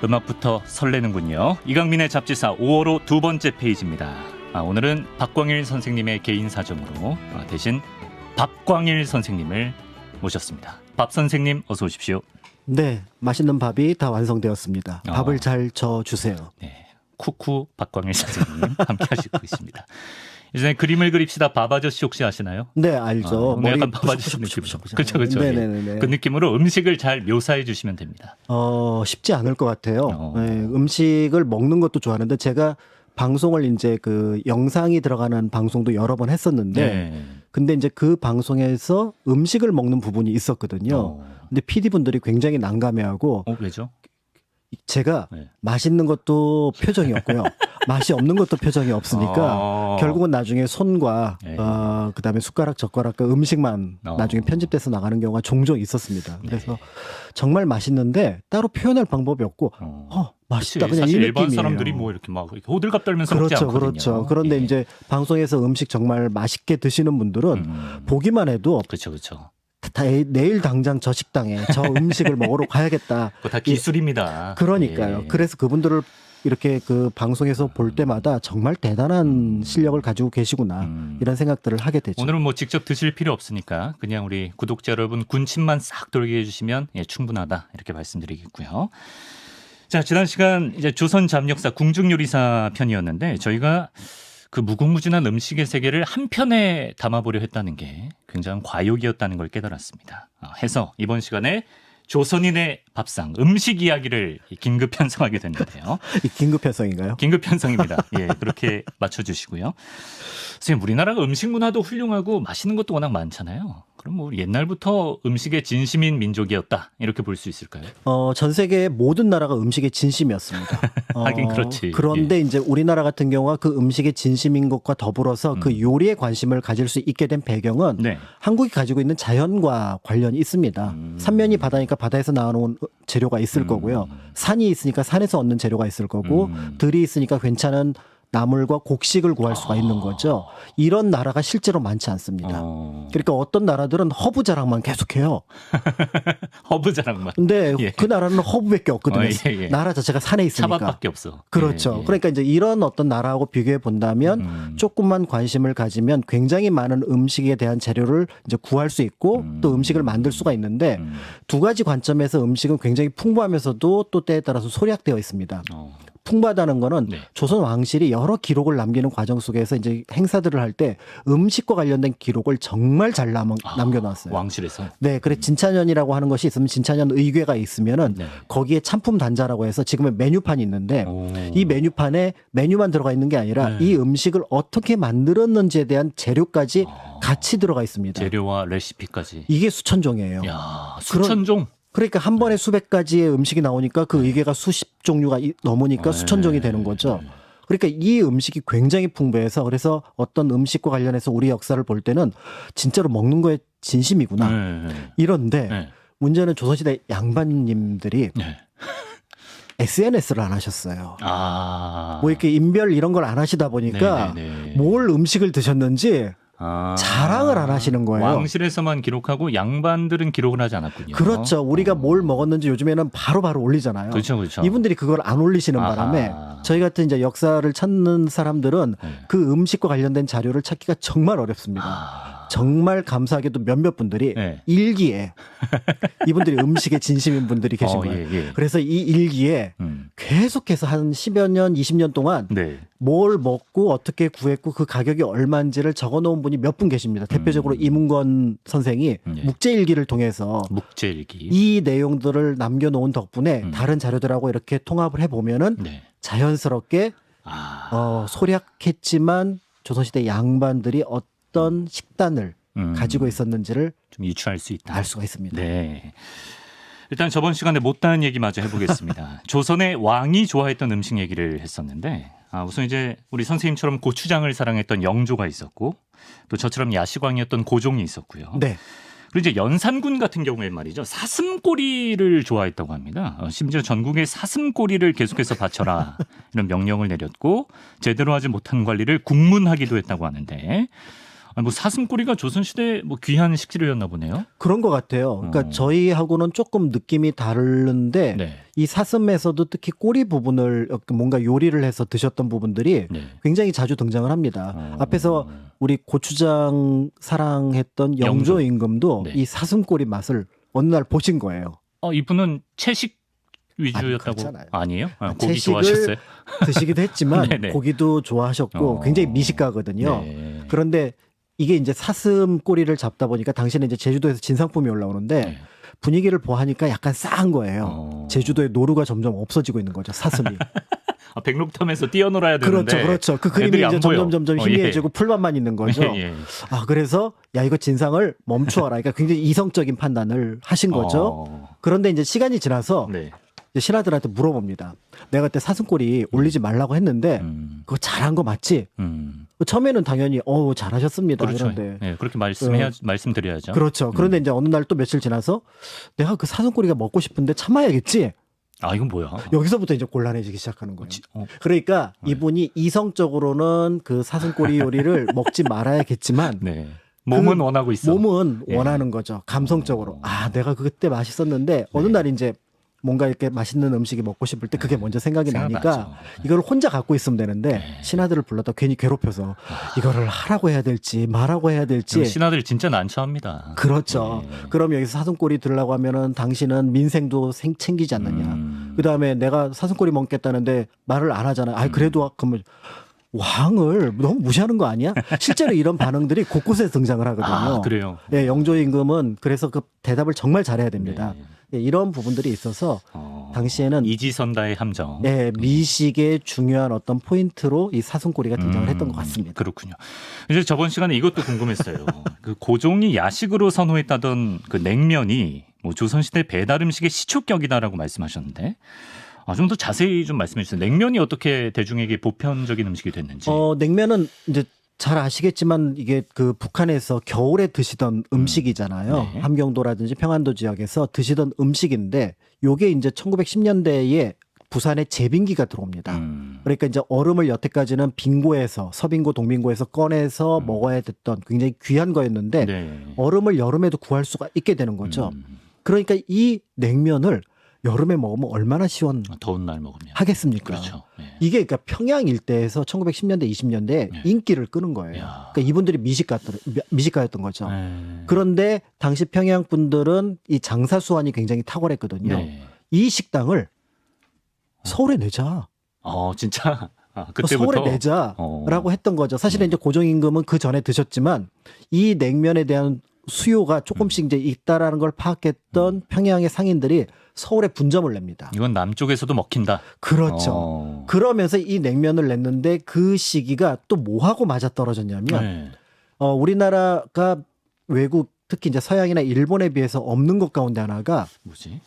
음악부터 설레는군요. 이강민의 잡지사 5월호 두 번째 페이지입니다. 오늘은 박광일 선생님의 개인 사정으로 대신 밥광일 선생님을 모셨습니다. 밥 선생님 어서 오십시오. 네, 맛있는 밥이 다 완성되었습니다. 밥을 잘 져주세요. 네, 쿠쿠 박광일 선생님 함께 하시고 있습니다. 예전에 그림을 그립시다 밥 아저씨 혹시 아시나요? 네, 알죠. 오늘 약간 밥 아저씨 느낌으로. 그렇죠, 그렇죠. 네네네. 그 느낌으로 음식을 잘 묘사해 주시면 됩니다. 쉽지 않을 것 같아요. 네, 음식을 먹는 것도 좋아하는데 제가 방송을 이제 그 영상이 들어가는 방송도 여러 번 했었는데, 네. 근데 이제 그 방송에서 음식을 먹는 부분이 있었거든요. 근데 PD분들이 굉장히 난감해하고, 왜죠? 제가 맛있는 것도 표정이 없고요. 맛이 없는 것도 표정이 없으니까 결국은 나중에 손과 그다음에 숟가락 젓가락과 음식만 나중에 편집돼서 나가는 경우가 종종 있었습니다. 그래서 정말 맛있는데 따로 표현할 방법이 없고 맛있다 그냥 사실 이 일반 느낌이에요. 사람들이 뭐 이렇게 막 호들갑 떨면서 먹지 그렇죠, 않거든요. 그렇죠. 그런데 이제 방송에서 음식 정말 맛있게 드시는 분들은 보기만 해도 그렇죠, 그렇죠. 내일 당장 저 식당에 저 음식을 먹으러 가야겠다. 그거 다 기술입니다. 그러니까요. 그래서 그분들을 이렇게 그 방송에서 볼 때마다 정말 대단한 실력을 가지고 계시구나 이런 생각들을 하게 되죠. 오늘은 뭐 직접 드실 필요 없으니까 그냥 우리 구독자 여러분 군침만 싹 돌게 해주시면 충분하다 이렇게 말씀드리겠고요. 자, 지난 시간 이제 조선 잡력사 궁중요리사 편이었는데 저희가 그 무궁무진한 음식의 세계를 한 편에 담아보려 했다는 게 굉장히 과욕이었다는 걸 깨달았습니다. 해서 이번 시간에 조선인의 밥상 음식 이야기를 긴급 편성하게 됐는데요. 이 긴급 편성인가요? 긴급 편성입니다. 예, 그렇게 맞춰주시고요. 선생님, 우리나라가 음식 문화도 훌륭하고 맛있는 것도 워낙 많잖아요. 그럼 뭐 옛날부터 음식의 진심인 민족이었다 이렇게 볼 수 있을까요? 전 세계의 모든 나라가 음식의 진심이었습니다. 하긴 그렇지. 그런데 이제 우리나라 같은 경우가 그 음식의 진심인 것과 더불어서 그 요리에 관심을 가질 수 있게 된 배경은 한국이 가지고 있는 자연과 관련이 있습니다. 삼면이 바다니까 바다에서 나오는 재료가 있을 거고요. 산이 있으니까 산에서 얻는 재료가 있을 거고 들이 있으니까 괜찮은 나물과 곡식을 구할 수가 있는 거죠. 이런 나라가 실제로 많지 않습니다. 그러니까 어떤 나라들은 허브 자랑만 계속해요. 허브 자랑만. 근데 그 나라는 허브밖에 없거든요. 나라 자체가 산에 있으니까. 차밭밖에 없어. 그렇죠. 그러니까 이제 이런 어떤 나라하고 비교해 본다면 조금만 관심을 가지면 굉장히 많은 음식에 대한 재료를 이제 구할 수 있고 또 음식을 만들 수가 있는데 두 가지 관점에서 음식은 굉장히 풍부하면서도 또 때에 따라서 소략되어 있습니다. 풍부하다는 거는 조선 왕실이 여러 기록을 남기는 과정 속에서 이제 행사들을 할 때 음식과 관련된 기록을 정말 잘 남겨놨어요. 왕실에서? 네, 그래 진찬연이라고 하는 것이 있으면 진찬연 의궤가 있으면은 거기에 찬품 단자라고 해서 지금은 메뉴판이 있는데 이 메뉴판에 메뉴만 들어가 있는 게 아니라 이 음식을 어떻게 만들었는지에 대한 재료까지 같이 들어가 있습니다. 재료와 레시피까지. 이게 수천 종이에요. 야, 수천 종? 그러니까 한 번에 수백 가지의 음식이 나오니까 그 의궤가 수십 종류가 넘으니까 수천 종이 되는 거죠. 그러니까 이 음식이 굉장히 풍부해서 그래서 어떤 음식과 관련해서 우리 역사를 볼 때는 진짜로 먹는 거에 진심이구나. 이런데 문제는 조선시대 양반님들이 SNS를 안 하셨어요. 뭐 이렇게 인별 이런 걸 안 하시다 보니까 뭘 음식을 드셨는지 자랑을 안 하시는 거예요. 왕실에서만 기록하고 양반들은 기록을 하지 않았군요. 그렇죠. 우리가 뭘 먹었는지 요즘에는 바로바로 올리잖아요. 그렇죠, 그렇죠. 이분들이 그걸 안 올리시는 바람에 저희 같은 이제 역사를 찾는 사람들은 그 음식과 관련된 자료를 찾기가 정말 어렵습니다. 정말 감사하게도 몇몇 분들이 일기에 이분들이 음식의 진심인 분들이 계신 거예요. 그래서 이 일기에 계속해서 한 10여 년, 20년 동안 뭘 먹고 어떻게 구했고 그 가격이 얼마인지를 적어놓은 분이 몇 분 계십니다. 대표적으로 이문건 선생이 묵제일기를 통해서 이 내용들을 남겨놓은 덕분에 다른 자료들하고 이렇게 통합을 해보면은 자연스럽게 소략했지만 조선시대 양반들이 어떤 식단을 가지고 있었는지를 좀 유추할 수 있다. 알 수가 있습니다. 네. 일단 저번 시간에 못다한 얘기 마저 해보겠습니다. 조선의 왕이 좋아했던 음식 얘기를 했었는데 우선 이제 우리 선생님처럼 고추장을 사랑했던 영조가 있었고 또 저처럼 야시광이었던 고종이 있었고요. 그리고 이제 연산군 같은 경우엔 말이죠. 사슴꼬리를 좋아했다고 합니다. 심지어 전국에 사슴꼬리를 계속해서 바쳐라 이런 명령을 내렸고 제대로 하지 못한 관리를 국문하기도 했다고 하는데 아니, 뭐 사슴꼬리가 조선시대 뭐 귀한 식재료였나 보네요. 그런 것 같아요. 그러니까 저희하고는 조금 느낌이 다른데 네. 이 사슴에서도 특히 꼬리 부분을 뭔가 요리를 해서 드셨던 부분들이 네. 굉장히 자주 등장을 합니다. 앞에서 우리 고추장 사랑했던 영조 임금도 네. 이 사슴꼬리 맛을 어느 날 보신 거예요. 이분은 채식 위주였다고 그렇잖아요. 아니에요? 고기 채식을 좋아하셨어요? 드시기도 했지만 네네. 고기도 좋아하셨고 굉장히 미식가거든요. 네. 그런데 이게 이제 사슴 꼬리를 잡다 보니까 당시에는 이제 제주도에서 진상품이 올라오는데 네. 분위기를 보하니까 약간 싸한 거예요. 제주도의 노루가 점점 없어지고 있는 거죠, 사슴이. 백록탐에서 뛰어놀아야 되는데 그렇죠. 그 그림이 애들이 이제 안 보여. 점점 희미해지고 풀만만 있는 거죠. 예. 그래서 야 이거 진상을 멈추어라. 그러니까 굉장히 이성적인 판단을 하신 거죠. 그런데 이제 시간이 지나서 네. 이제 신하들한테 물어봅니다. 내가 그때 사슴꼬리 올리지 말라고 했는데 그거 잘한 거 맞지? 처음에는 당연히 잘하셨습니다. 그렇죠. 이런데 네, 그렇게 말씀드려야죠. 그렇죠. 그런데 이제 어느 날 또 며칠 지나서 내가 그 사슴꼬리가 먹고 싶은데 참아야겠지. 이건 뭐야? 여기서부터 이제 곤란해지기 시작하는 거예요. 그러니까 이분이 이성적으로는 그 사슴꼬리 요리를 먹지 말아야겠지만 네. 몸은 원하고 있어. 몸은 예. 원하는 거죠. 감성적으로. 내가 그때 맛있었는데 어느 날 이제 뭔가 이렇게 맛있는 음식이 먹고 싶을 때 그게 먼저 생각이 나니까 이걸 혼자 갖고 있으면 되는데 신하들을 불렀다 괜히 괴롭혀서 이거를 하라고 해야 될지 말하고 해야 될지. 신하들 진짜 난처합니다. 그렇죠. 그럼 여기서 사슴꼬리 들으려고 하면은 당신은 민생도 챙기지 않느냐. 그다음에 내가 사슴꼬리 먹겠다는데 말을 안 하잖아. 그래도 그러면 왕을 너무 무시하는 거 아니야? 실제로 이런 반응들이 곳곳에 등장을 하거든요. 그래요? 네, 영조 임금은 그래서 그 대답을 정말 잘해야 됩니다. 네, 이런 부분들이 있어서 당시에는 이지선다의 함정. 네, 미식의 중요한 어떤 포인트로 이 사슴꼬리가 등장을 했던 것 같습니다. 그렇군요. 이제 저번 시간에 이것도 궁금했어요. 그 고종이 야식으로 선호했다던 그 냉면이 뭐 조선시대 배달 음식의 시초격이다라고 말씀하셨는데 좀 더 자세히 좀 말씀해 주세요. 냉면이 어떻게 대중에게 보편적인 음식이 됐는지. 냉면은 이제 잘 아시겠지만 이게 그 북한에서 겨울에 드시던 음식이잖아요. 네. 함경도라든지 평안도 지역에서 드시던 음식인데 요게 이제 1910년대에 부산에 제빙기가 들어옵니다. 그러니까 이제 얼음을 여태까지는 빙고에서 서빙고 동빙고에서 꺼내서 먹어야 됐던 굉장히 귀한 거였는데 얼음을 여름에도 구할 수가 있게 되는 거죠. 그러니까 이 냉면을 여름에 먹으면 얼마나 더운 날 먹으면 하겠습니까? 그렇죠. 이게 그러니까 평양 일대에서 1910년대, 20년대에 인기를 끄는 거예요. 그러니까 이분들이 미식가였던 거죠. 그런데 당시 평양 분들은 이 장사 수완이 굉장히 탁월했거든요. 이 식당을 서울에 내자. 진짜? 그때부터? 서울에 내자라고 했던 거죠. 사실은 이제 고종 임금은 그 전에 드셨지만 이 냉면에 대한 수요가 조금씩 이제 있다라는 걸 파악했던 평양의 상인들이 서울에 분점을 냅니다. 이건 남쪽에서도 먹힌다. 그렇죠. 그러면서 이 냉면을 냈는데 그 시기가 또 뭐하고 맞아떨어졌냐면 우리나라가 외국 특히 이제 서양이나 일본에 비해서 없는 것 가운데 하나가 뭐지?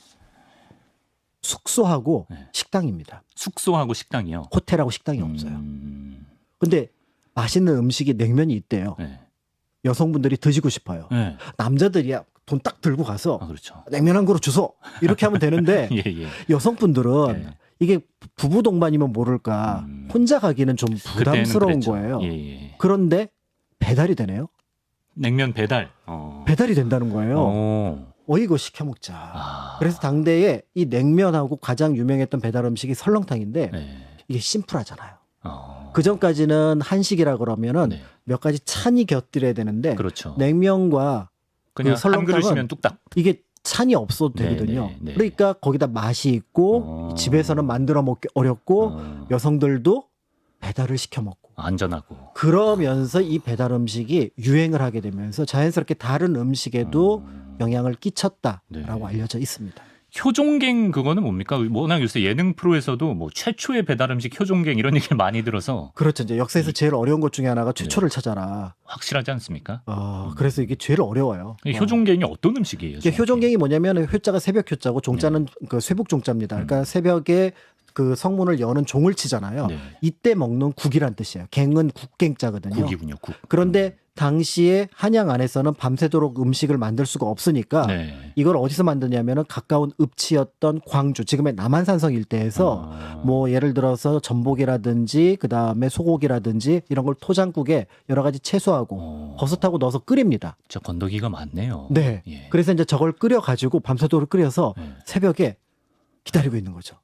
숙소하고 식당입니다. 숙소하고 식당이요? 호텔하고 식당이 없어요. 근데 맛있는 음식이 냉면이 있대요. 여성분들이 드시고 싶어요. 남자들이야 돈 딱 들고 가서 그렇죠. 냉면 한 그릇 주소 이렇게 하면 되는데 여성분들은 이게 부부 동반이면 모를까 혼자 가기는 좀 부담스러운 거예요. 그런데 배달이 되네요. 냉면 배달. 배달이 된다는 거예요. 이거 시켜 먹자. 그래서 당대에 이 냉면하고 가장 유명했던 배달 음식이 설렁탕인데 이게 심플하잖아요. 그 전까지는 한식이라 그러면은 몇 가지 찬이 곁들여야 되는데 그렇죠. 냉면과 그냥 그 한 그릇이면 뚝딱. 이게 찬이 없어도 되거든요. 그러니까 거기다 맛이 있고 집에서는 만들어 먹기 어렵고 여성들도 배달을 시켜 먹고 안전하고 그러면서 이 배달 음식이 유행을 하게 되면서 자연스럽게 다른 음식에도 영향을 끼쳤다라고 알려져 있습니다. 효종갱 그거는 뭡니까? 워낙 요새 예능 프로에서도 뭐 최초의 배달 음식 효종갱 이런 얘기를 많이 들어서 그렇죠. 이제 역사에서 제일 어려운 것 중에 하나가 최초를 찾아라. 확실하지 않습니까? 그래서 이게 제일 어려워요. 효종갱이 어떤 음식이에요? 효종갱이 뭐냐면 효자가 새벽 효자고 종자는 그 쇠북 종자입니다. 그러니까 새벽에 그 성문을 여는 종을 치잖아요. 네. 이때 먹는 국이란 뜻이에요. 갱은 국갱자거든요. 국이군요. 국. 그런데 당시에 한양 안에서는 밤새도록 음식을 만들 수가 없으니까 네. 이걸 어디서 만드냐면은 가까운 읍지였던 광주, 지금의 남한산성 일대에서 뭐 예를 들어서 전복이라든지 그 다음에 소고기라든지 이런 걸 토장국에 여러 가지 채소하고 버섯하고 넣어서 끓입니다. 저 건더기가 많네요. 네. 예. 그래서 이제 저걸 끓여가지고 밤새도록 끓여서 네. 새벽에 기다리고 있는 거죠.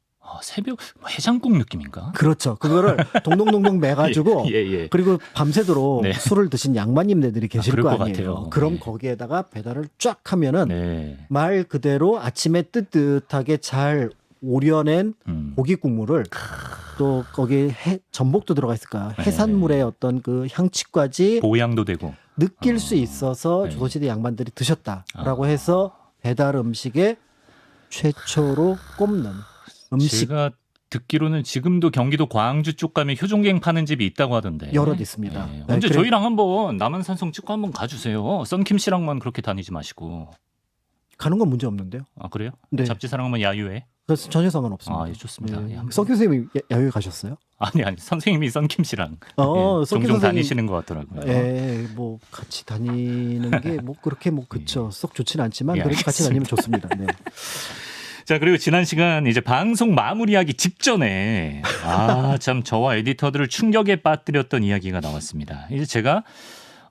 새벽 해장국 느낌인가? 그렇죠. 그거를 동동동동 매가지고 예. 그리고 밤새도록 네. 술을 드신 양반님네들이 계실 그럴 거 것 아니에요. 같아요. 그럼 네. 거기에다가 배달을 쫙 하면은 네. 말 그대로 아침에 뜨뜻하게 잘 우려낸 고기 국물을 또 거기에 전복도 들어가 있을까 네. 해산물의 어떤 그 향취까지 보양도 되고 느낄 수 있어서 네. 조선시대 양반들이 드셨다라고 해서 배달 음식에 최초로 꼽는 음식 제가 듣기로는 지금도 경기도 광주 쪽 가면 효종갱 파는 집이 있다고 하던데. 여러 있습니다. 네. 네, 언제 그래- 저희랑 한번 남한산성 찍고 한번 가주세요. 썬킴 씨랑만 그렇게 다니지 마시고. 가는 건 문제 없는데요. 아 그래요? 네. 잡지사랑 한번 야유회? 그래서 전혀 상관없습니다. 예, 좋습니다. 예, 한번. 석 교수님이 야외 가셨어요? 아니 선생님이 썬킴 씨랑 썬킴 종종 선생님- 다니시는 것 같더라고요. 예, 뭐 같이 다니는 게 뭐 그렇게 뭐 그쵸 썩 좋지는 않지만 예, 그래도 같이 다니면 좋습니다. 네. 자 그리고 지난 시간 이제 방송 마무리하기 직전에 참 저와 에디터들을 충격에 빠뜨렸던 이야기가 나왔습니다. 이제 제가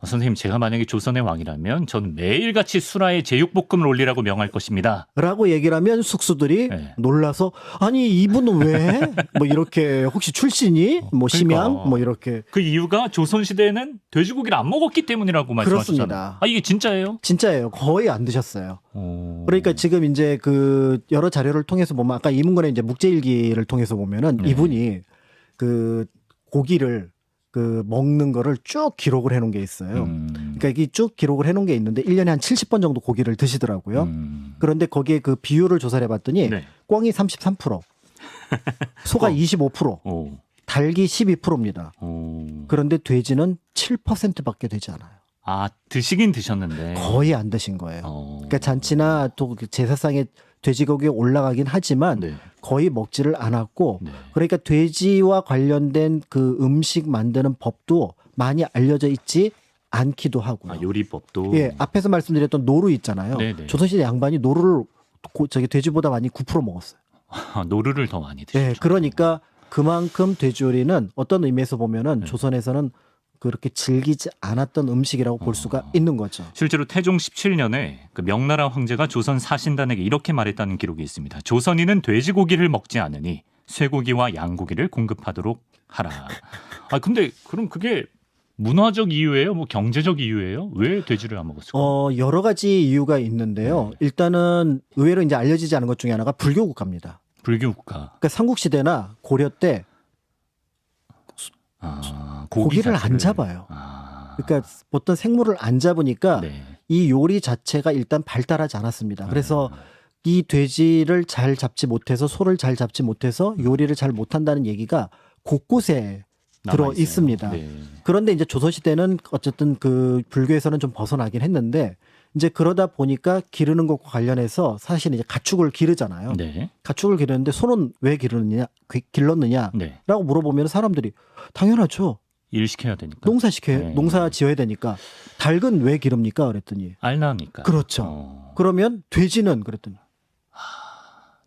선생님 제가 만약에 조선의 왕이라면 전 매일같이 수라에 제육볶음을 올리라고 명할 것입니다. 라고 얘기를 하면 숙수들이 네. 놀라서 아니 이분은 왜? 뭐 이렇게 혹시 출신이 뭐 심양 그러니까. 뭐 이렇게 그 이유가 조선시대에는 돼지고기를 안 먹었기 때문이라고 말씀하셨잖아요. 그렇습니다. 아 이게 진짜예요? 진짜예요. 거의 안 드셨어요. 그러니까 지금 이제 그 여러 자료를 통해서 보면 아까 이문건의 이제 묵제일기를 통해서 보면은 네. 이분이 그 고기를 그 먹는 거를 쭉 기록을 해놓은 게 있어요. 그러니까 이게 쭉 기록을 해놓은 게 있는데 1년에 한 70번 정도 고기를 드시더라고요. 그런데 거기에 그 비율을 조사를 해봤더니 네. 꿩이 33%, 소가 25%, 오. 닭이 12%입니다. 오. 그런데 돼지는 7%밖에 되지 않아요. 아 드시긴 드셨는데 거의 안 드신 거예요. 그러니까 잔치나 또 제사상에 돼지고기가 올라가긴 하지만 네. 거의 먹지를 않았고 네. 그러니까 돼지와 관련된 그 음식 만드는 법도 많이 알려져 있지 않기도 하고요. 아, 요리법도 예, 앞에서 말씀드렸던 노루 있잖아요. 네네. 조선시대 양반이 노루를 저기 돼지보다 많이 9% 먹었어요. 노루를 더 많이 드시죠. 예, 그러니까 그만큼 돼지요리는 어떤 의미에서 보면은 네. 조선에서는 그렇게 즐기지 않았던 음식이라고 볼 수가 있는 거죠. 실제로 태종 17년에 그 명나라 황제가 조선 사신단에게 이렇게 말했다는 기록이 있습니다. 조선인은 돼지고기를 먹지 않으니 쇠고기와 양고기를 공급하도록 하라. 아 근데 그럼 그게 문화적 이유예요? 뭐 경제적 이유예요? 왜 돼지를 안 먹었을까? 여러 가지 이유가 있는데요. 일단은 의외로 이제 알려지지 않은 것 중에 하나가 불교 국가입니다. 불교 국가. 그러니까 삼국시대나 고려 때 고기를 안 자체를. 잡아요. 그러니까 어떤 생물을 안 잡으니까 네. 이 요리 자체가 일단 발달하지 않았습니다. 그래서 이 돼지를 잘 잡지 못해서 소를 잘 잡지 못해서 요리를 잘 못한다는 얘기가 곳곳에 들어 남아있어요. 있습니다. 네. 그런데 이제 조선시대는 어쨌든 그 불교에서는 좀 벗어나긴 했는데 이제 그러다 보니까 기르는 것과 관련해서 사실 이제 가축을 기르잖아요. 네. 가축을 기르는데 소는 왜 길렀느냐라고 네. 물어보면 사람들이 당연하죠. 일 시켜야 되니까. 농사 농사 지어야 되니까. 닭은 왜 기릅니까? 그랬더니 알 나니까. 그렇죠. 그러면 돼지는 그랬더니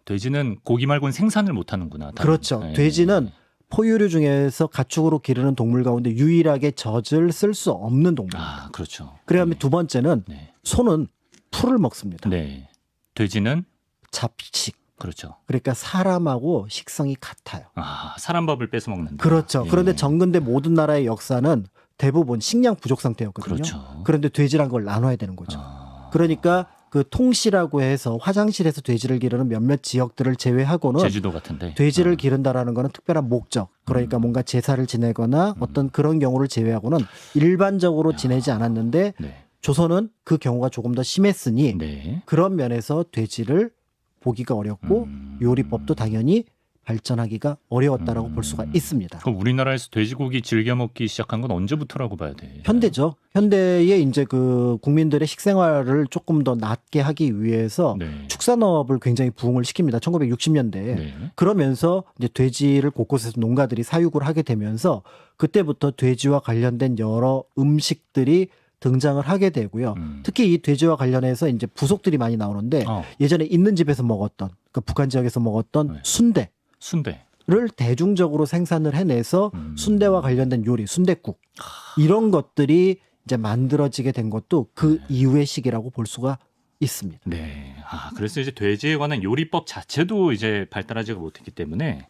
돼지는 고기 말고는 생산을 못 하는구나. 그렇죠. 네. 돼지는 포유류 중에서 가축으로 기르는 동물 가운데 유일하게 젖을 쓸 수 없는 동물입니다. 아, 그렇죠. 그다음에 두 번째는 네. 소는 풀을 먹습니다. 네. 돼지는 잡식. 그렇죠. 그러니까 사람하고 식성이 같아요. 아, 사람 밥을 뺏어 먹는다. 그렇죠. 예. 그런데 정근대 모든 나라의 역사는 대부분 식량 부족 상태였거든요. 그렇죠. 그런데 돼지란 걸 나눠야 되는 거죠. 아, 그러니까 그 통시라고 해서 화장실에서 돼지를 기르는 몇몇 지역들을 제외하고는 제주도 같은데. 돼지를 기른다라는 거는 특별한 목적, 그러니까 뭔가 제사를 지내거나 어떤 그런 경우를 제외하고는 일반적으로 지내지 않았는데 네. 조선은 그 경우가 조금 더 심했으니 네. 그런 면에서 돼지를 보기가 어렵고 요리법도 당연히 발전하기가 어려웠다라고 볼 수가 있습니다. 그럼 우리나라에서 돼지고기 즐겨 먹기 시작한 건 언제부터라고 봐야 돼? 현대죠. 현대에 이제 그 국민들의 식생활을 조금 더 낫게 하기 위해서 네. 축산업을 굉장히 부흥을 시킵니다. 1960년대에. 네. 그러면서 이제 돼지를 곳곳에서 농가들이 사육을 하게 되면서 그때부터 돼지와 관련된 여러 음식들이 등장을 하게 되고요. 특히 이 돼지와 관련해서 이제 부속들이 많이 나오는데 예전에 있는 집에서 먹었던 그 북한 지역에서 먹었던 네. 순대를 대중적으로 생산을 해내서 순대와 관련된 요리, 순댓국 이런 것들이 이제 만들어지게 된 것도 그 이후의 시기라고 볼 수가 있습니다. 네. 그래서 이제 돼지에 관한 요리법 자체도 이제 발달하지가 못했기 때문에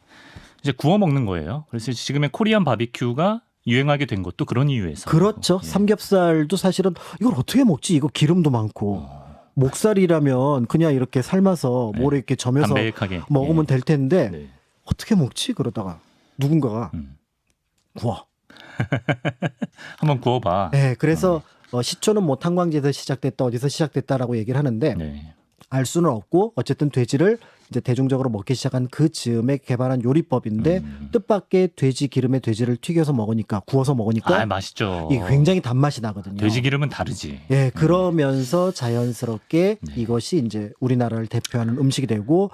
이제 구워 먹는 거예요. 그래서 지금의 코리안 바비큐가 유행하게 된 것도 그런 이유에서. 그렇죠. 예. 삼겹살도 사실은 이걸 어떻게 먹지? 이거 기름도 많고. 목살이라면 그냥 이렇게 삶아서 네. 모래 이렇게 점여서 담백하게 먹으면 예. 될 텐데 네. 어떻게 먹지? 그러다가 누군가가 구워. 한번 구워봐. 네, 그래서 시초는 뭐 탄광지에서 시작됐다 어디서 시작됐다라고 얘기를 하는데 네. 알 수는 없고 어쨌든 돼지를 이제 대중적으로 먹기 시작한 그 즈음에 개발한 요리법인데 뜻밖의 돼지 기름에 돼지를 튀겨서 먹으니까 구워서 먹으니까 맛있죠. 이게 굉장히 단맛이 나거든요. 돼지 기름은 다르지. 예, 그러면서 자연스럽게 네. 이것이 이제 우리나라를 대표하는 음식이 되고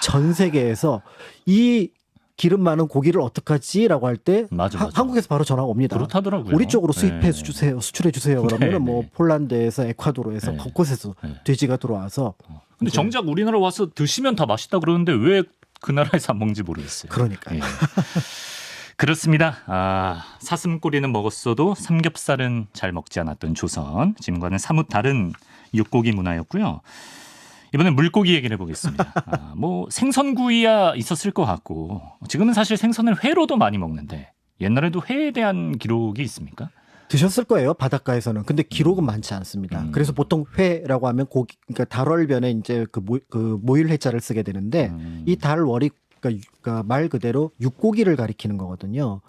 전 세계에서 이 기름 많은 고기를 어떡하지라고 할 때 맞아. 한국에서 바로 전화가 옵니다. 그렇다더라고요. 우리 쪽으로 수입해 네. 주세요. 수출해 주세요. 그러면은 뭐 폴란드에서 에콰도르에서 네. 곳곳에서 네. 돼지가 들어와서 근데 정작 우리나라 와서 드시면 다 맛있다 그러는데 왜 그 나라에서 안 먹는지 모르겠어요. 그러니까요. 예. 그렇습니다. 사슴꼬리는 먹었어도 삼겹살은 잘 먹지 않았던 조선. 지금과는 사뭇 다른 육고기 문화였고요. 이번엔 물고기 얘기를 해보겠습니다. 뭐 생선구이야 있었을 것 같고 지금은 사실 생선을 회로도 많이 먹는데 옛날에도 회에 대한 기록이 있습니까? 드셨을 거예요. 바닷가에서는. 근데 기록은 많지 않습니다. 그래서 보통 회라고 하면 고기, 그러니까 달월변에 이제 그 모일 회자를 쓰게 되는데 이 달월이 그러니까 말 그대로 육고기를 가리키는 거거든요.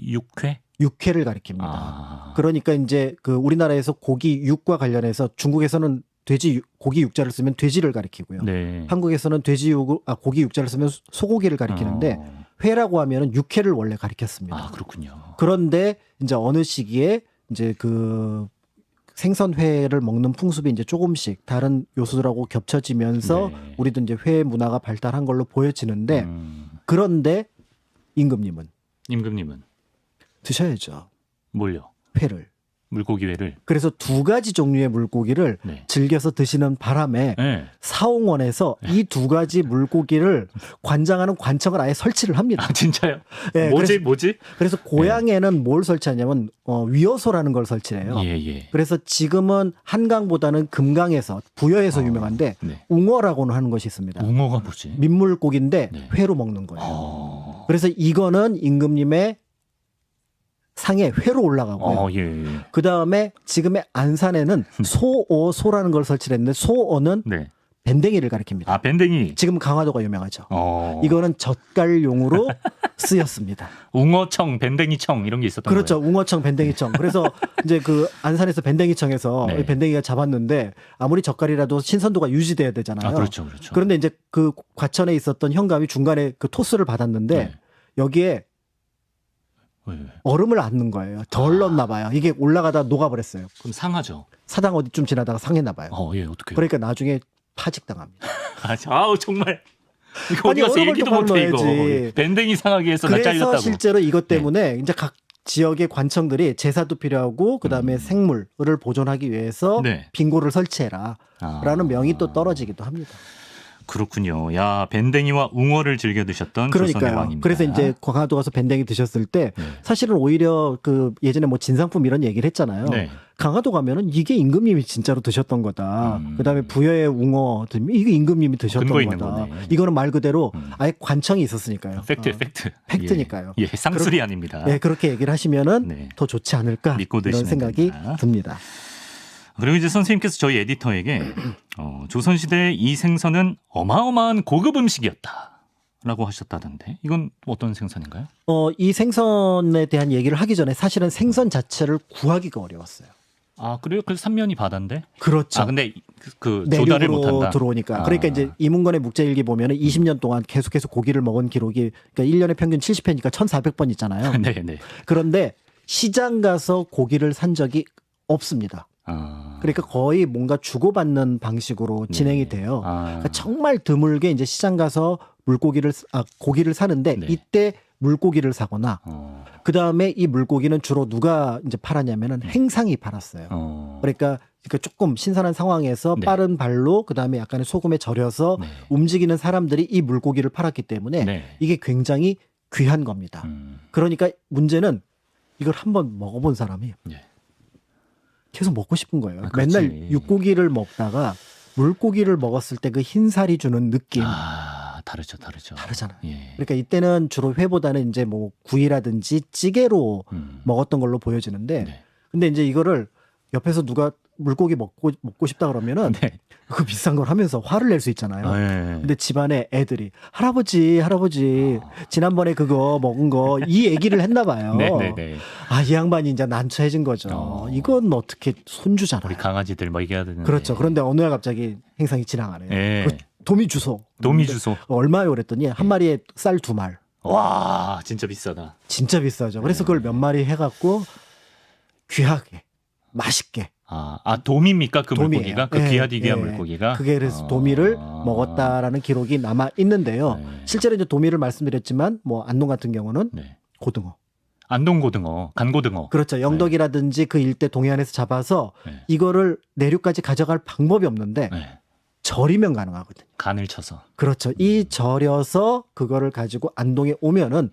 육회? 육회를 가리킵니다. 그러니까 이제 그 우리나라에서 고기 육과 관련해서 중국에서는 돼지 고기 육자를 쓰면 돼지를 가리키고요. 네. 한국에서는 고기 육자를 쓰면 소고기를 가리키는데 회라고 하면은 육회를 원래 가리켰습니다. 그렇군요. 그런데 이제 어느 시기에 이제 그 생선회를 먹는 풍습이 이제 조금씩 다른 요소들하고 겹쳐지면서 네. 우리도 이제 회 문화가 발달한 걸로 보여지는데 그런데 임금님은 드셔야죠. 뭘요? 회를. 물고기 회를. 그래서 두 가지 종류의 물고기를 네. 즐겨서 드시는 바람에 네. 사홍원에서 이 두 가지 물고기를 관장하는 관청을 아예 설치를 합니다. 진짜요? 네, 뭐지? 그래서 고향에는 뭘 설치하냐면 위어소라는 걸 설치해요. 예. 그래서 지금은 한강보다는 금강에서 부여에서 유명한데 네. 웅어라고는 하는 것이 있습니다. 웅어가 뭐지? 민물고기인데 네. 회로 먹는 거예요. 그래서 이거는 임금님의 상에 회로 올라가고요. 예. 그 다음에 지금의 안산에는 소라는 걸 설치를 했는데 소어는 네. 밴댕이를 가리킵니다. 밴댕이. 지금 강화도가 유명하죠. 어. 이거는 젓갈용으로 쓰였습니다. 웅어청, 밴댕이청 이런 게 있었던 그렇죠. 거예요. 웅어청, 밴댕이청. 그래서 이제 그 안산에서 밴댕이청에서 네. 밴댕이가 잡았는데 아무리 젓갈이라도 신선도가 유지돼야 되잖아요. 그렇죠. 그런데 이제 그 과천에 있었던 현감이 중간에 그 토스를 받았는데 네. 여기에 얼음을 안 넣은 거예요. 덜 넣었나 봐요. 이게 올라가다 녹아버렸어요. 그럼 상하죠. 사당 어디쯤 지나다가 상했나 봐요. 어떻게? 그러니까 나중에 파직당합니다. 정말. 이거 어디 가서 얘기도 못해 이거. 밴댕이 상하게 해서 나 잘렸다고. 그래서 실제로 이것 때문에 이제 각 지역의 관청들이 제사도 필요하고 그다음에 생물을 보존하기 위해서 빙고를 설치해라 라는 명이 또 떨어지기도 합니다. 그렇군요. 야, 밴댕이와 웅어를 즐겨 드셨던 조선의 왕입니다. 그래서 이제 강화도 가서 밴댕이 드셨을 때 사실은 오히려 그 예전에 뭐 진상품 이런 얘기를 했잖아요. 강화도 가면은 이게 임금님이 진짜로 드셨던 거다. 그다음에 부여의 웅어 이게 임금님이 드셨던 거다. 이거는 말 그대로 아예 관청이 있었으니까요. 팩트니까요. 예, 상술이 아닙니다. 네, 그렇게 얘기를 하시면은 더 좋지 않을까 이런 생각이 듭니다. 그리고 이제 선생님께서 저희 에디터에게 조선시대의 이 생선은 어마어마한 고급 음식이었다라고 하셨다던데 이건 어떤 생선인가요? 이 생선에 대한 얘기를 하기 전에 사실은 생선 자체를 구하기가 어려웠어요. 아, 그래요? 그래서 3년이 바다인데? 그렇죠. 아, 근데 그 조달을 내륙으로 못한다. 들어오니까. 그러니까 이제 이문건의 묵제일기 보면은 20년 동안 계속해서 고기를 먹은 기록이 그러니까 1년에 평균 70회니까 1,400번 있잖아요. 네, 네. 그런데 시장 가서 고기를 산 적이 없습니다. 그러니까 거의 뭔가 주고받는 방식으로 진행이 돼요. 그러니까 정말 드물게 이제 시장 가서 고기를 사는데 네. 이때 물고기를 사거나 그 다음에 이 물고기는 주로 누가 이제 팔았냐면은 행상이 팔았어요. 그러니까 조금 신선한 상황에서 네. 빠른 발로 그 다음에 약간의 소금에 절여서 네. 움직이는 사람들이 이 물고기를 팔았기 때문에 네. 이게 굉장히 귀한 겁니다. 그러니까 문제는 이걸 한번 먹어본 사람이 네. 계속 먹고 싶은 거예요. 아, 그렇지. 맨날 육고기를 먹다가 물고기를 먹었을 때 그 흰살이 주는 느낌. 다르죠. 다르잖아요. 예. 그러니까 이때는 주로 회보다는 이제 뭐 구이라든지 찌개로 먹었던 걸로 보여지는데, 네. 근데 이제 이거를 옆에서 누가 물고기 먹고 싶다 그러면은 네. 그 비싼 걸 하면서 화를 낼 수 있잖아요. 네. 근데 집안에 애들이 할아버지 지난번에 그거 먹은 거 이 얘기를 했나 봐요. 네. 아, 이 양반이 이제 난처해진 거죠. 이건 어떻게 손주잖아요. 우리 강아지들 뭐 얘기해야 되는데. 그렇죠. 그런데 어느 날 갑자기 행상이 지나가네요. 예. 그 도미 주소. 얼마요 그랬더니 한 마리에 쌀 2말. 와, 진짜 비싸다. 진짜 비싸죠. 그래서 그걸 몇 마리 해갖고 귀하게 맛있게. 도미입니까? 그 도미예요. 물고기가? 그 귀하디 귀한 물고기가? 그게 그래서 도미를 먹었다라는 기록이 남아 있는데요. 네. 실제로 이제 도미를 말씀드렸지만 뭐 안동 같은 경우는 네. 고등어. 안동고등어, 간고등어. 그렇죠. 영덕이라든지 그 일대 동해안에서 잡아서 네. 이거를 내륙까지 가져갈 방법이 없는데 네. 절이면 가능하거든요. 간을 쳐서. 그렇죠. 이 절여서 그거를 가지고 안동에 오면은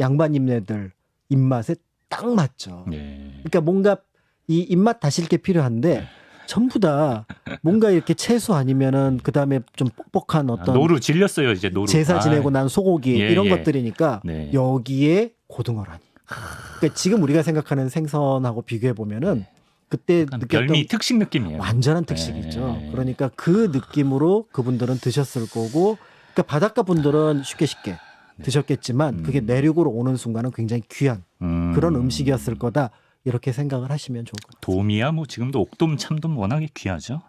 양반님네들 입맛에 딱 맞죠. 네. 그러니까 뭔가 이 입맛 다실 게 필요한데 전부 다 뭔가 이렇게 채소 아니면은 그 다음에 좀 뻑뻑한 어떤 노루 질렸어요 이제 노루. 제사 지내고 난 소고기 이런 예. 것들이니까 네. 여기에 고등어라니. 그러니까 지금 우리가 생각하는 생선하고 비교해 보면은 그때 느꼈던 별미 특식 느낌이에요. 완전한 특식이죠. 네. 그러니까 그 느낌으로 그분들은 드셨을 거고, 그러니까 바닷가 분들은 쉽게 드셨겠지만 그게 내륙으로 오는 순간은 굉장히 귀한 그런 음식이었을 거다. 이렇게 생각을 하시면 좋을 것 같아요. 도미야 뭐 지금도 옥돔 참돔 워낙에 귀하죠.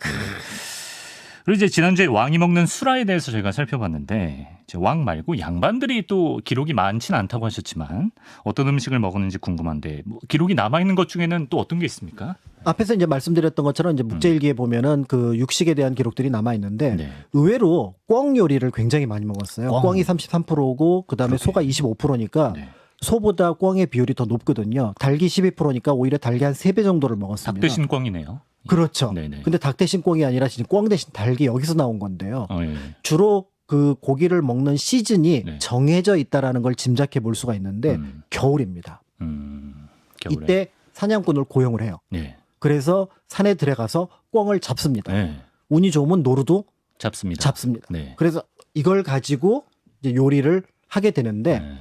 그리고 이제 지난주에 왕이 먹는 수라에 대해서 저희가 살펴봤는데 이제 왕 말고 양반들이 또 기록이 많지는 않다고 하셨지만 어떤 음식을 먹었는지 궁금한데 뭐 기록이 남아 있는 것 중에는 또 어떤 게 있습니까? 앞에서 이제 말씀드렸던 것처럼 이제 묵제일기에 보면은 그 육식에 대한 기록들이 남아 있는데 네. 의외로 꿩 요리를 굉장히 많이 먹었어요. 꿩이 33%고 그다음에 소가 25%니까 네. 소보다 꿩의 비율이 더 높거든요. 닭이 12%니까 오히려 닭이 한 3배 정도를 먹었습니다. 닭 대신 꿩이네요. 그렇죠. 네네. 근데 닭 대신 꿩이 아니라 진짜 꿩 대신 닭이 여기서 나온 건데요. 예. 주로 그 고기를 먹는 시즌이 네. 정해져 있다라는 걸 짐작해 볼 수가 있는데 겨울입니다. 겨울에. 이때 사냥꾼을 고용을 해요. 네. 그래서 산에 들어가서 꿩을 잡습니다. 네. 운이 좋으면 노루도 잡습니다. 네. 그래서 이걸 가지고 이제 요리를 하게 되는데 네.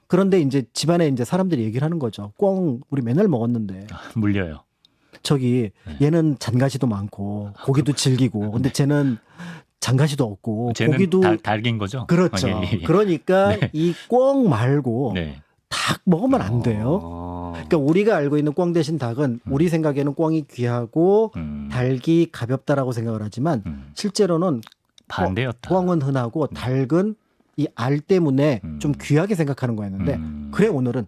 그런데 이제 집안에 이제 사람들이 얘기를 하는 거죠. 꿩 우리 맨날 먹었는데 물려요. 저기 얘는 잔가시도 많고 고기도 질기고 근데 쟤는 잔가시도 없고 쟤는 고기도 달긴 거죠. 그렇죠. 예. 그러니까 네. 이 꿩 말고 네. 닭 먹으면 안 돼요. 그러니까 우리가 알고 있는 꿩 대신 닭은 우리 생각에는 꿩이 귀하고 닭이 가볍다라고 생각을 하지만 실제로는 반대였다. 꿩은 흔하고 닭은 이 알 때문에 좀 귀하게 생각하는 거였는데 그래 오늘은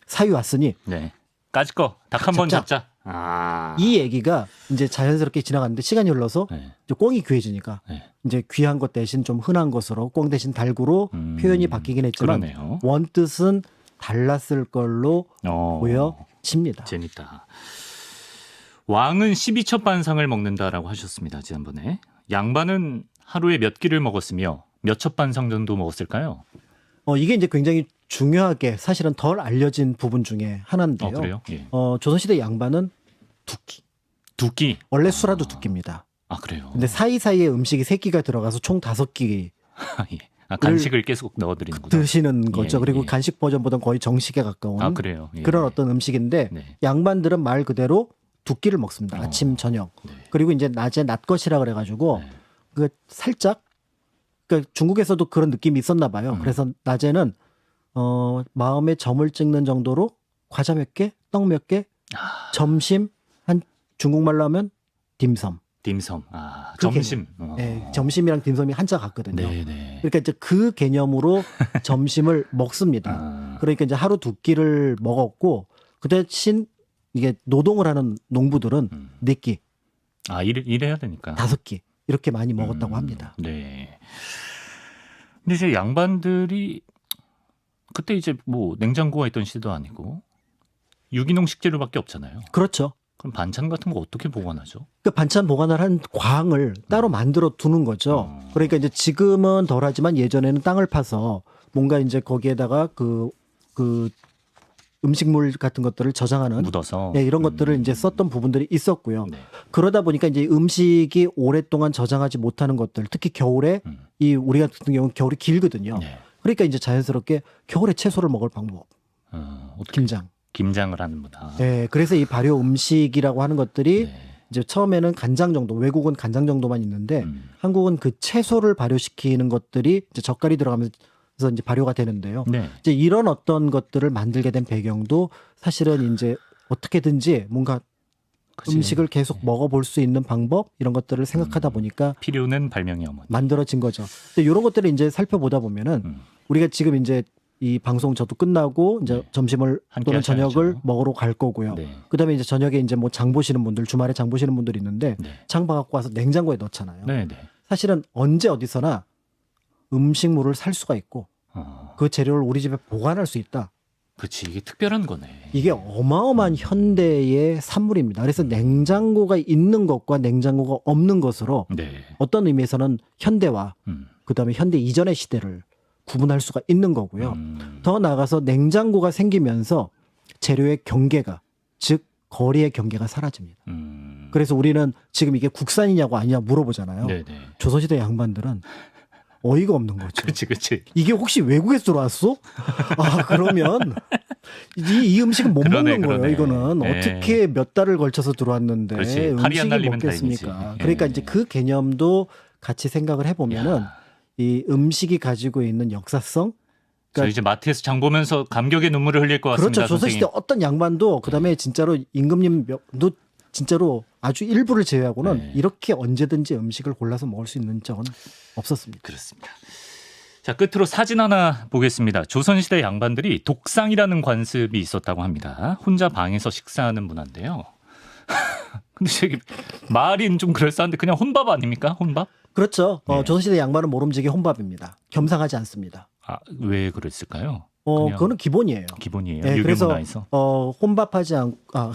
사위 왔으니 네. 까짓 거 닭 한 번 잡자. 이 얘기가 이제 자연스럽게 지나갔는데 시간이 흘러서 네. 이제 꿩이 귀해지니까 네. 이제 귀한 것 대신 좀 흔한 것으로 꿩 대신 닭으로 표현이 바뀌긴 했지만 그러네요. 원뜻은 달랐을 걸로 보여집니다. 재밌다. 왕은 12첩 반상을 먹는다라고 하셨습니다. 지난번에. 양반은 하루에 몇 끼를 먹었으며 몇 첩 반상 정도 먹었을까요? 이게 이제 굉장히 중요하게 사실은 덜 알려진 부분 중에 하나인데요. 그래요? 예. 조선시대 양반은 두 끼? 원래 수라도 2끼입니다. 그래요? 근데 사이사이에 음식이 3끼가 들어가서 총 5끼 예. 간식을 계속 넣어드리는구나. 드시는 거죠. 예, 그리고 예. 간식 버전보다는 거의 정식에 가까운 그래요? 예. 그런 어떤 음식인데 네. 양반들은 말 그대로 2끼를 먹습니다. 아침, 저녁. 네. 그리고 이제 낮에 낮것이라 그래가지고 네. 그 살짝 그러니까 중국에서도 그런 느낌이 있었나 봐요. 그래서 낮에는 마음에 점을 찍는 정도로 과자 몇 개, 떡 몇 개, 점심 한 중국말로 하면 딤섬. 딤섬. 아, 점심. 네, 점심이랑 딤섬이 한자 같거든요. 네네. 그러니까 이제 그 개념으로 점심을 먹습니다. 그러니까 이제 하루 두 끼를 먹었고 그 대신 이게 노동을 하는 농부들은 네 끼. 아, 일해야 되니까. 5끼. 이렇게 많이 먹었다고 합니다. 네. 근데 이제 양반들이 그때 이제 뭐 냉장고가 있던 시대도 아니고 유기농 식재료밖에 없잖아요. 그렇죠. 그럼 반찬 같은 거 어떻게 보관하죠? 그 반찬 보관을 한 광을 따로 만들어 두는 거죠. 그러니까 이제 지금은 덜하지만 예전에는 땅을 파서 뭔가 이제 거기에다가 그 음식물 같은 것들을 저장하는 묻어서 네, 이런 것들을 이제 썼던 부분들이 있었고요. 네. 그러다 보니까 이제 음식이 오랫동안 저장하지 못하는 것들, 특히 겨울에 이 우리 같은 경우는 겨울이 길거든요. 네. 그러니까 이제 자연스럽게 겨울에 채소를 먹을 방법. 어떻게 김장. 김장을 하는구나. 네, 그래서 이 발효 음식이라고 하는 것들이 네. 이제 처음에는 간장 정도, 외국은 간장 정도만 있는데 한국은 그 채소를 발효시키는 것들이 이제 젓갈이 들어가면서 이제 발효가 되는데요. 네. 이제 이런 어떤 것들을 만들게 된 배경도 사실은 이제 어떻게든지 뭔가 그치. 음식을 계속 먹어볼 수 있는 방법 이런 것들을 생각하다 보니까 필요는 발명의 어머니. 만들어진 거죠. 근데 이런 것들을 이제 살펴보다 보면은 우리가 지금 이제 이 방송 저도 끝나고 이제 네. 점심을 함께 또는 저녁을 하셔야죠. 먹으러 갈 거고요. 네. 그다음에 이제 저녁에 이제 뭐 장 보시는 분들 주말에 장 보시는 분들이 있는데 네. 장 봐갖고 와서 냉장고에 넣잖아요. 네, 네. 사실은 언제 어디서나 음식물을 살 수가 있고 그 재료를 우리 집에 보관할 수 있다. 그렇지. 이게 특별한 거네. 이게 어마어마한 현대의 산물입니다. 그래서 냉장고가 있는 것과 냉장고가 없는 것으로 네. 어떤 의미에서는 현대와 그다음에 현대 이전의 시대를 구분할 수가 있는 거고요. 더 나아가서 냉장고가 생기면서 재료의 경계가 즉 거리의 경계가 사라집니다. 그래서 우리는 지금 이게 국산이냐고 아니냐 물어보잖아요. 네네. 조선시대 양반들은 어이가 없는 거죠. 그렇지, 그렇지. 이게 혹시 외국에서 들어왔어? 아 그러면 이 음식은 못 그러네, 먹는 거예요. 그러네. 이거는 네. 어떻게 몇 달을 걸쳐서 들어왔는데 그렇지. 파리 안 음식이 날리면 먹겠습니까? 다행이지. 그러니까 예. 이제 그 개념도 같이 생각을 해보면은 야. 이 음식이 가지고 있는 역사성. 저 이제 마트에서 장 보면서 감격의 눈물을 흘릴 것 같습니다. 그렇죠. 조선시대 선생님. 어떤 양반도 그다음에 진짜로 임금님도 진짜로 아주 일부를 제외하고는 네. 이렇게 언제든지 음식을 골라서 먹을 수 있는 적은 없었습니다. 그렇습니다. 자, 끝으로 사진 하나 보겠습니다. 조선시대 양반들이 독상이라는 관습이 있었다고 합니다. 혼자 방에서 식사하는 문화인데요. 근데 저기 말인 좀 그럴싸한데 그냥 혼밥 아닙니까? 혼밥? 그렇죠. 네. 조선시대 양반은 모름지기 혼밥입니다. 겸상하지 않습니다. 아, 왜 그랬을까요? 그냥 그거는 기본이에요. 기본이에요. 네, 유교 그래서 문화에서. 혼밥하지 않고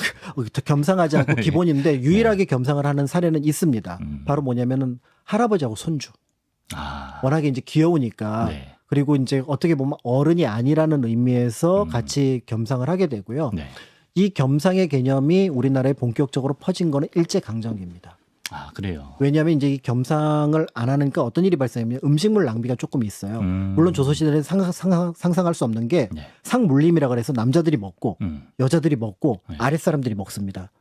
겸상하지 않고 네. 기본인데 유일하게 겸상을 하는 사례는 있습니다. 바로 뭐냐면은 할아버지하고 손주. 아, 워낙에 이제 귀여우니까 네. 그리고 이제 어떻게 보면 어른이 아니라는 의미에서 같이 겸상을 하게 되고요. 네. 이 겸상의 개념이 우리나라에 본격적으로 퍼진 거는 일제강점기입니다. 아, 그래요. 왜냐하면 이제 이 겸상을 안 하니까 어떤 일이 발생하면 음식물 낭비가 조금 있어요. 물론 조선시대는 상상할 수 없는 게 네. 상물림이라 그래서 남자들이 먹고 여자들이 먹고 네. 아랫사람들이 먹습니다.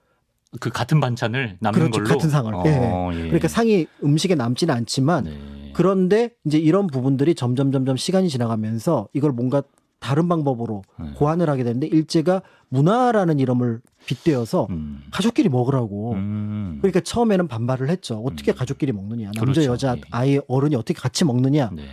그 같은 반찬을 남는 그렇죠. 걸로 같은 상을. 예. 예. 그러니까 상이 음식에 남지는 않지만 네. 그런데 이제 이런 부분들이 점점 시간이 지나가면서 이걸 뭔가 다른 방법으로 고안을 하게 되는데 일제가 문화라는 이름을 빗대어서 가족끼리 먹으라고. 그러니까 처음에는 반발을 했죠. 어떻게 가족끼리 먹느냐. 남자, 그렇죠. 여자, 예. 아이, 어른이 어떻게 같이 먹느냐라고 네.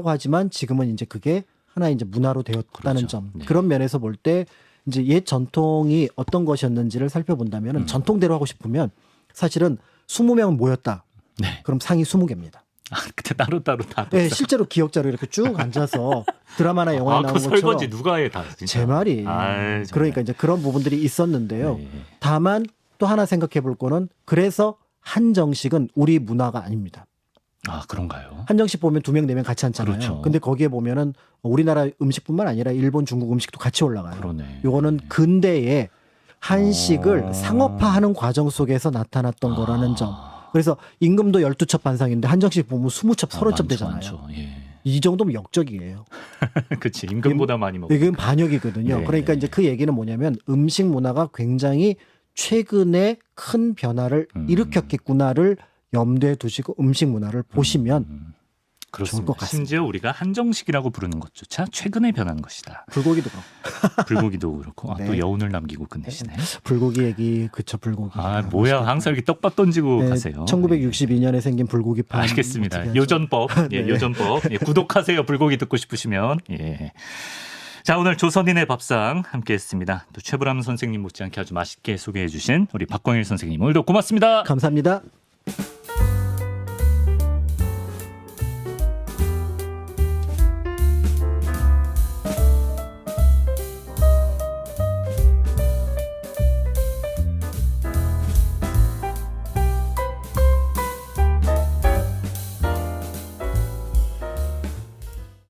하지만 지금은 이제 그게 하나의 이제 문화로 되었다는 그렇죠. 점. 네. 그런 면에서 볼 때 이제 옛 전통이 어떤 것이었는지를 살펴본다면 전통대로 하고 싶으면 사실은 20명 모였다. 네. 그럼 상이 20개입니다. 아, 그때 따로따로 다. 네, 실제로 기억자로 이렇게 쭉 앉아서 드라마나 영화에 아, 나오는 그 것처럼 설거지 누가 해 다. 진짜. 제 말이. 아이, 정말. 그러니까 이제 그런 부분들이 있었는데요. 네. 다만 또 하나 생각해 볼 거는 그래서 한정식은 우리 문화가 아닙니다. 아, 그런가요? 한정식 보면 2명, 4명 같이 앉잖아요. 그렇죠. 근데 거기에 보면은 우리나라 음식뿐만 아니라 일본, 중국 음식도 같이 올라가요. 그러네. 요거는 근대에 한식을 상업화하는 과정 속에서 나타났던 거라는 점. 그래서 임금도 12첩 반상인데 한정식 보면 20첩, 30첩 되잖아요. 많죠. 예. 이 정도면 역적이에요. 그치. 임금보다 많이 먹고. 이건 반역이거든요. 네. 그러니까 이제 그 얘기는 뭐냐면 음식 문화가 굉장히 최근에 큰 변화를 일으켰겠구나를 염두에 두시고 음식 문화를 보시면 그렇습니다. 것 같습니다. 심지어 우리가 한정식이라고 부르는 것조차 최근에 변한 것이다. 불고기도 그렇고. 불고기도 그렇고 네. 또 여운을 남기고 끝내시네. 불고기 얘기 그쵸 불고기. 아 뭐야 항상 이렇게 떡밥 던지고 네, 가세요. 1962년에 생긴 불고기판. 알겠습니다. 요전법, 예, 네. 요전법. 예, 구독하세요. 불고기 듣고 싶으시면. 예. 자 오늘 조선인의 밥상 함께했습니다. 또 최불암 선생님 못지않게 아주 맛있게 소개해주신 우리 박광일 선생님 오늘도 고맙습니다. 감사합니다.